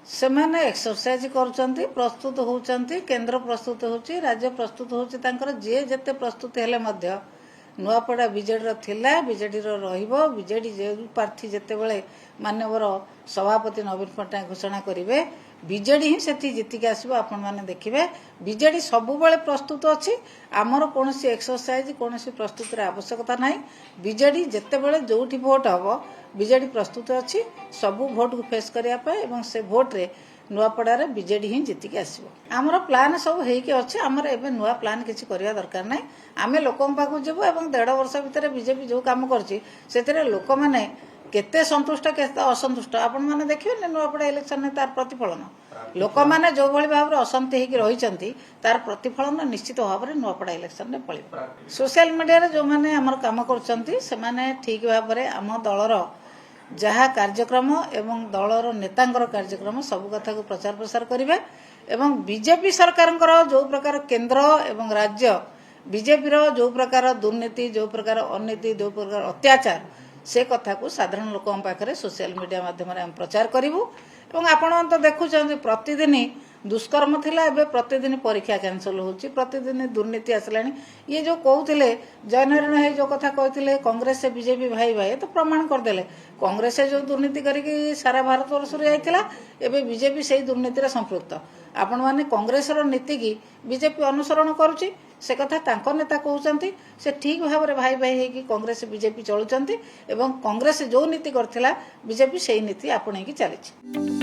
ସେମାନେ एक्सरसाइज करुचंती प्रस्तुत होउचंती केंद्र प्रस्तुत होउची राज्य प्रस्तुत होउची तांकर जे जते प्रस्तुत हेले मध्य नुआपड़ा बीजेडी थिला बीजेडी रहिबो बीजेडी जे प्रार्थी जते बेले माननीय सभापति नवीन पट्टनायक घोषणा करिवे बीजेडी ही सेठी जितिक आसबो आपण माने देखिबे बीजेडी सबु बेले प्रस्तुत अछि हमर कोनोसी एक्सरसाइज कोनोसी प्रस्तुत रे आवश्यकता नाही बीजेडी जते बेले जोठी वोट हबो बीजेडी प्रस्तुत अछि सबु वोट को फेस करिया पे एवं से वोट रे नुआपड़ा रे बीजेडी ही जितिक आसबो हमर प्लान सब हेई के अछि हमर एबे नुआ प्लान किछि करिया दरकार नाही आमे लोकन पाकु जेबो एवं 1.5 वर्ष भितर बीजेपी जो काम करछि सेतरे लोक माने केते संतुष्ट केते असंतुष्ट आपण माने देखिबे नुआपड़ा इलेक्शन ने तार प्रतिफलन लोक माने जो भली भाव रे असंत हेकी रहिचंती तार प्रतिफलन निश्चित भाव रे नुआपड़ा इलेक्शन ने पळिबो सोशल मीडिया रे जो माने हमर काम करचंती से माने ठीक भाव रे हम दलर जहा कार्यक्रम एवं दलर नेतांकर कार्यक्रम सब कथा को प्रचार प्रसार करिवे एवं बीजेपी सरकार जो प्रकार केंद्र एवं राज्य बीजेपी रो जो प्रकार दुर्नीति जो प्रकार अनिति जो प्रकार अत्याचार से कथा को साधारण लोक पाखे सोशल मीडिया माध्यम हम प्रचार करूँ और आपण तो देखुं प्रतिदिन दुष्कर्म थिला एबे प्रतिदिन परीक्षा कैंसल होची प्रतिदिन दुर्नीति आसला ये जो कहते जयनारायण है जो कथा कहते कांग्रेस से बीजेपी भाई भाई तो प्रमाण करदे कांग्रेस जो दुर्नीति करके सारा भारत वर्ष जाइतिला एबे बीजेपी से दुर्नीति रे संपृक्त आपण माने कांग्रेस रो नीति की बीजेपी अनुसरण करुची से कथा तांको नेता कहउचंती से ठीक भाव रे भाई भाई हे कि कांग्रेस बीजेपी चलुचंती एवं कांग्रेस जो नीति करथिला बीजेपी सेही नीति आपणे की चलीची।